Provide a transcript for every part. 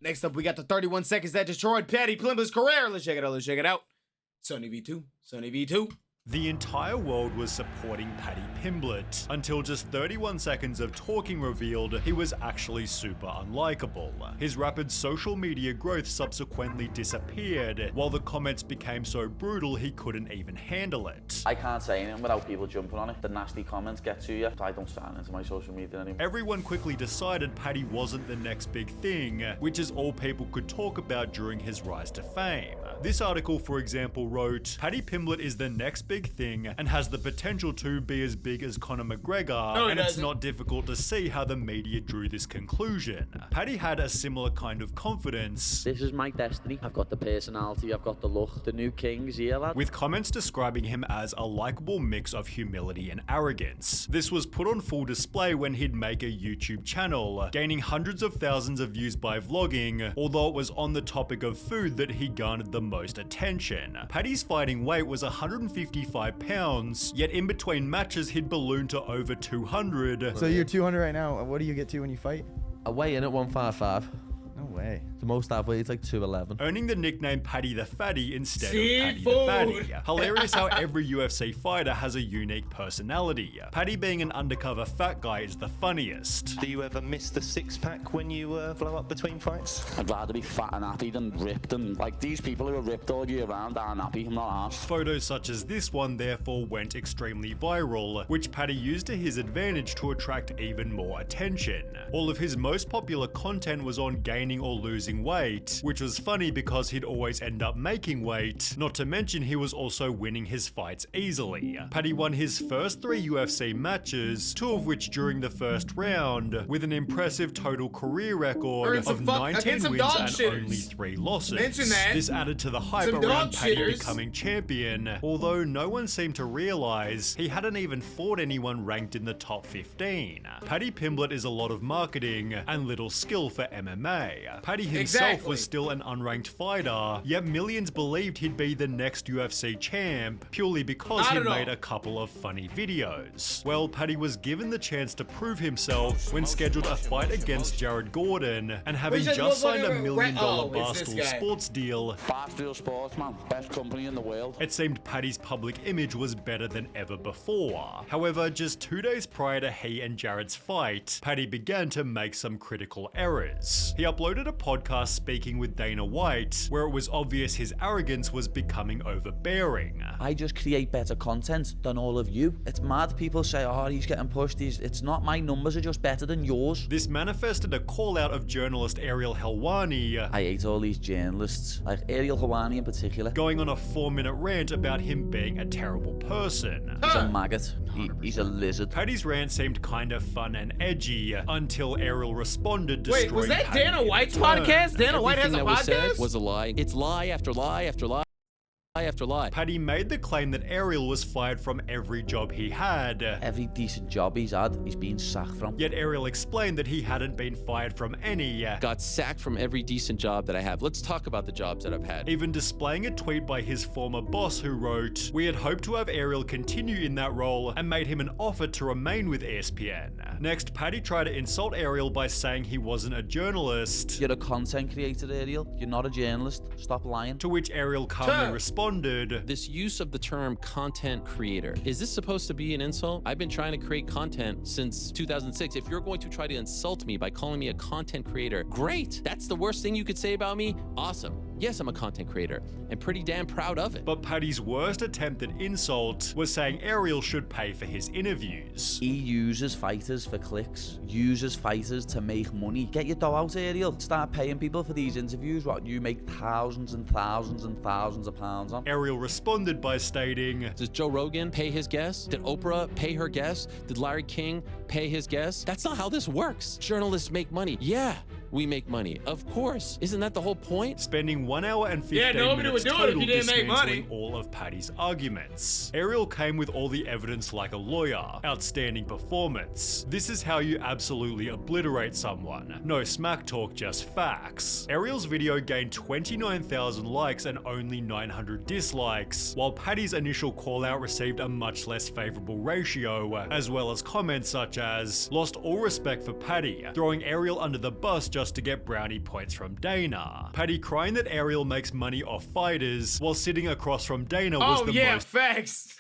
Next up, we got the 31 seconds that destroyed Paddy Pimblett's career. Let's check it out. Let's check it out. Sony V2. Sony V2. The entire world was supporting Paddy Pimblett until just 31 seconds of talking revealed he was actually super unlikable. His rapid social media growth subsequently disappeared, while the comments became so brutal he couldn't even handle it. I can't say anything without people jumping on it. The nasty comments get to you. I don't sign into my social media anymore. Everyone quickly decided Paddy wasn't the next big thing, which is all people could talk about during his rise to fame. This article, for example, wrote, "Paddy Pimblett is the next big thing and has the potential to be as big as Conor McGregor, and it's not difficult to see how the media drew this conclusion." Paddy had a similar kind of confidence. This is my destiny. I've got the personality, I've got the look. The new king's here, lad. With comments describing him as a likable mix of humility and arrogance. This was put on full display when he'd make a YouTube channel, gaining hundreds of thousands of views by vlogging, although it was on the topic of food that he garnered the most attention. Paddy's fighting weight was 155 pounds, yet in between matches he'd ballooned to over 200. So you're 200 right now. What do you get to when you fight? I weigh in at 155. No way. The most I've weighed is like 211. Earning the nickname Paddy the Fatty instead of Paddy the Baddy. Hilarious how every UFC fighter has a unique personality. Paddy being an undercover fat guy is the funniest. Do you ever miss the six-pack when you blow up between fights? I'd rather be fat and happy than ripped, and like these people who are ripped all year round aren't happy. I'm not arsed. Photos such as this one therefore went extremely viral, which Paddy used to his advantage to attract even more attention. All of his most popular content was on gaining or losing weight, which was funny because he'd always end up making weight, not to mention he was also winning his fights easily. Paddy won his first 3 UFC matches, 2 of which during the first round, with an impressive total career record of 19 wins and only 3 losses. This added to the hype around Paddy becoming champion, although no one seemed to realize he hadn't even fought anyone ranked in the top 15. Paddy Pimblett is a lot of marketing and little skill for MMA. Paddy himself was still an unranked fighter, yet millions believed he'd be the next UFC champ purely because he made a couple of funny videos. Well, Paddy was given the chance to prove himself when scheduled a fight against Jared Gordon, and having just signed $1 million Barstool Sports deal, Barstool Sports, man, best company in the world. It seemed Paddy's public image was better than ever before. However, just 2 days prior to he and Jared's fight, Paddy began to make some critical errors. He uploaded a podcast speaking with Dana White, where it was obvious his arrogance was becoming overbearing. I just create better content than all of you. It's mad. People say, oh, he's getting pushed. It's not. My numbers are just better than yours. This manifested a call out of journalist Ariel Helwani. I hate all these journalists, like Ariel Helwani in particular. Going on a 4-minute rant about him being a terrible person. He's a maggot. He's a lizard. Paddy's rant seemed kind of fun and edgy until Ariel responded, destroying Wait, was that Paddy Dana White's podcast? Dana White has a podcast? Was a lie. It's lie after lie after lie after lie. Paddy made the claim that Ariel was fired from every job he had. Every decent job he's had, he's been sacked from. Yet Ariel explained that he hadn't been fired from any. Got sacked from every decent job that I have. Let's talk about the jobs that I've had. Even displaying a tweet by his former boss who wrote, "We had hoped to have Ariel continue in that role and made him an offer to remain with ESPN." Next, Paddy tried to insult Ariel by saying he wasn't a journalist. You're a content creator, Ariel. You're not a journalist. Stop lying. To which Ariel calmly responded, "This use of the term content creator, is this supposed to be an insult? I've been trying to create content since 2006. If you're going to try to insult me by calling me a content creator, great. That's the worst thing you could say about me? Awesome. Yes, I'm a content creator and pretty damn proud of it." But Paddy's worst attempt at insult was saying Ariel should pay for his interviews. He uses fighters for clicks, uses fighters to make money. Get your dough out, Ariel. Start paying people for these interviews, what you make thousands and thousands and thousands of pounds on. Ariel responded by stating, "Does Joe Rogan pay his guests? Did Oprah pay her guests? Did Larry King pay his guests? That's not how this works. Journalists make money. Yeah, we make money. Of course. Isn't that the whole point?" Spending 1 hour and 15 nobody minutes would do it if total you didn't make money. dismantling all of Paddy's arguments. Ariel came with all the evidence like a lawyer. Outstanding performance. This is how you absolutely obliterate someone. No smack talk, just facts. Ariel's video gained 29,000 likes and only 900 dislikes, while Paddy's initial call out received a much less favorable ratio, as well as comments such as, "Lost all respect for Paddy, throwing Ariel under the bus just just to get brownie points from Dana. Paddy crying that Ariel makes money off fighters while sitting across from Dana was the most facts.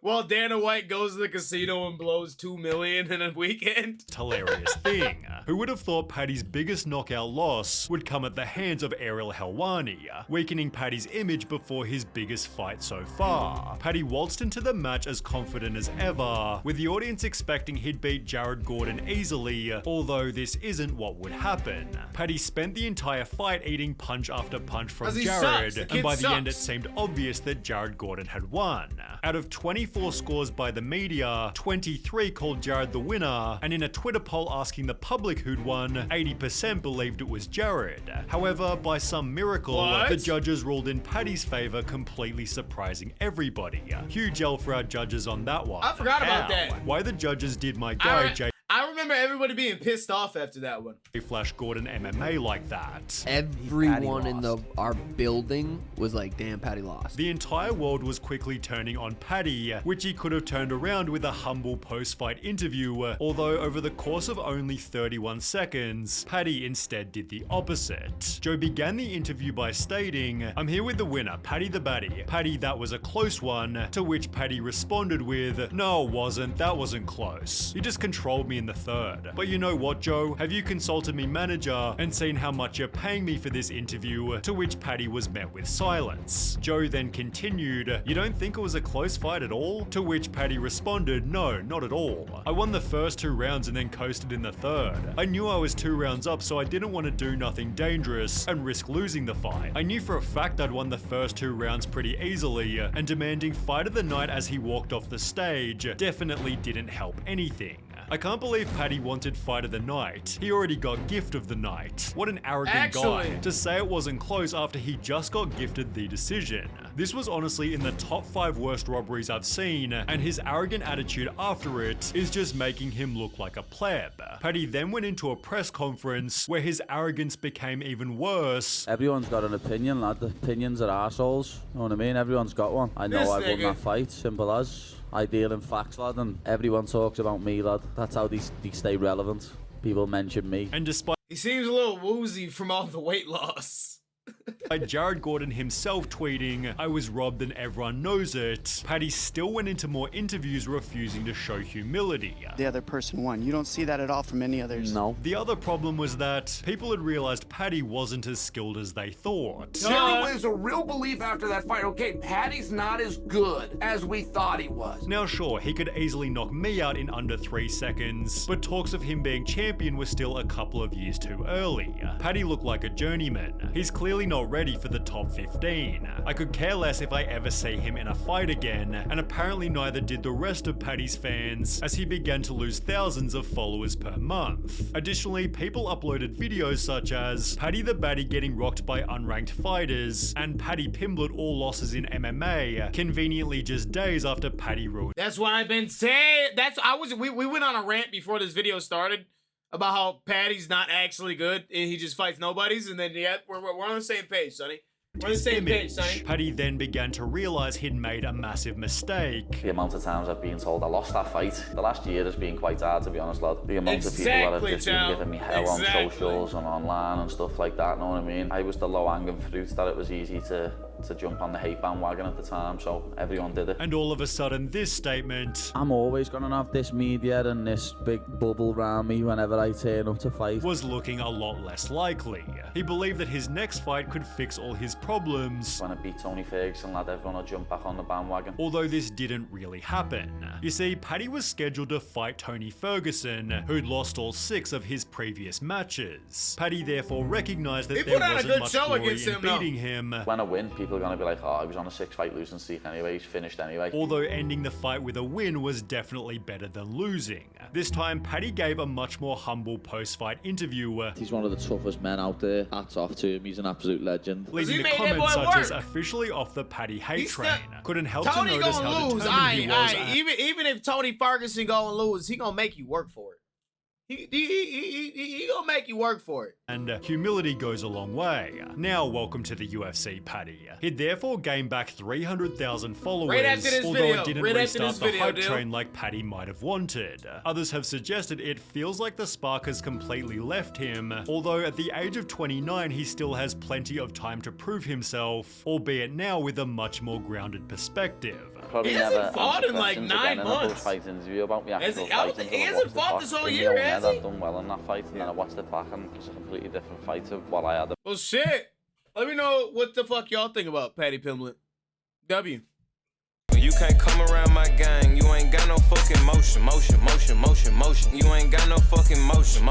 While Dana White goes to the casino and blows $2 million in a weekend. hilarious thing. Who would have thought Paddy's biggest knockout loss would come at the hands of Ariel Helwani, weakening Paddy's image before his biggest fight so far. Paddy waltzed into the match as confident as ever, with the audience expecting he'd beat Jared Gordon easily, although this isn't what would happen. Paddy spent the entire fight eating punch after punch from Jared, and by the end it seemed obvious that Jared Gordon had won. Out of 24 scores by the media, 23 called Jared the winner, and in a Twitter poll asking the public who'd won, 80% believed it was Jared. However, by some miracle, the judges ruled in Paddy's favor, completely surprising everybody. Huge L for our judges on that one. I forgot about that. Why the judges did my guy, I remember everybody being pissed off after that one. Flash Gordon MMA like that. Everyone in our building was like, damn, Paddy lost. The entire world was quickly turning on Paddy, which he could have turned around with a humble post-fight interview, although over the course of only 31 seconds, Paddy instead did the opposite. Joe began the interview by stating, "I'm here with the winner, Paddy the Baddy. Paddy, that was a close one," to which Paddy responded with, "No, it wasn't. That wasn't close. You just controlled me in the third. But you know what, Joe? Have you consulted me manager and seen how much you're paying me for this interview?" To which Paddy was met with silence. Joe then continued, "You don't think it was a close fight at all?" To which Paddy responded, "No, not at all. I won the first 2 rounds and then coasted in the third. I knew I was 2 rounds up, so I didn't want to do nothing dangerous and risk losing the fight. I knew for a fact I'd won the first 2 rounds pretty easily, and demanding fight of the night as he walked off the stage definitely didn't help anything. I can't believe Paddy wanted fight of the night. He already got gift of the night. What an arrogant guy to say it wasn't close after he just got gifted the decision. This was honestly in the top 5 worst robberies I've seen, and his arrogant attitude after it is just making him look like a pleb." Paddy then went into a press conference where his arrogance became even worse. Everyone's got an opinion, lad. The opinions are arseholes. You know what I mean? Everyone's got one. I know I won that fight, simple as. I deal in facts, lad, and everyone talks about me, lad. That's how they stay relevant. People mention me. And despite he seems a little woozy from all the weight loss. Jared Gordon himself tweeting, "I was robbed and everyone knows it," Paddy still went into more interviews refusing to show humility. The other person won. You don't see that at all from any others. No. The other problem was that people had realized Paddy wasn't as skilled as they thought. There was a real belief after that fight, okay, Paddy's not as good as we thought he was. Now sure, he could easily knock me out in under 3 seconds, but talks of him being champion were still a couple of years too early. Paddy looked like a journeyman. He's clearly not ready for the top 15. I could care less if I ever see him in a fight again, and apparently neither did the rest of Paddy's fans, as he began to lose thousands of followers per month. Additionally, people uploaded videos such as Paddy the Baddy getting rocked by unranked fighters, and Paddy Pimblett all losses in MMA, conveniently just days after Paddy ruined. That's what I've been saying. We went on a rant before this video started about how Paddy's not actually good and he just fights nobodies, and then we're on the same page, Sonny. We're on the same page, Sonny. Paddy then began to realize he'd made a massive mistake. The amount of times I've been told I lost that fight, the last year has been quite hard, to be honest, lad. The amount of people that have just been giving me hell on socials and online and stuff like that, know what I mean? I was the low-hanging fruit that it was easy to jump on the hate bandwagon at the time, so everyone did it. And all of a sudden, this statement, "I'm always gonna have this media and this big bubble around me whenever I turn up to fight," was looking a lot less likely. He believed that his next fight could fix all his problems. When I beat Tony Ferguson, lad, everyone will jump back on the bandwagon. Although this didn't really happen. You see, Paddy was scheduled to fight Tony Ferguson, who'd lost all 6 of his previous matches. Paddy therefore recognized that there wasn't much glory in beating him. When I win, people are gonna be like, "Oh, he was on a 6-fight losing streak anyway, he's finished anyway." Although ending the fight with a win was definitely better than losing. This time, Paddy gave a much more humble post-fight interview. He's one of the toughest men out there. Hats off to him, he's an absolute legend. Leading to comments such as officially off the Paddy hate train. Couldn't help to notice how determined he was. Even if Tony Ferguson gonna lose, he gonna make you work for it. He gonna make you work for it. And humility goes a long way. Now, welcome to the UFC, Paddy. He'd therefore gained back 300,000 followers, Right after this although video. it didn't Right after restart this the video, hype dude. train like Paddy might have wanted. Others have suggested it feels like the spark has completely left him, although at the age of 29 he still has plenty of time to prove himself, albeit now with a much more grounded perspective. Probably He hasn't never fought in like questions 9 again in a months. post-fight interview about me Has actual he- I don't fight think- until he I hasn't watched it fought back. this whole In my year, own has head, he? I've done well in that fight, and then I watched it back, and it was a completely different fight to what I had. Well, shit. Let me know what the fuck y'all think about Paddy Pimblett. W. You can't come around my gang. You ain't got no fucking motion. You ain't got no fucking motion.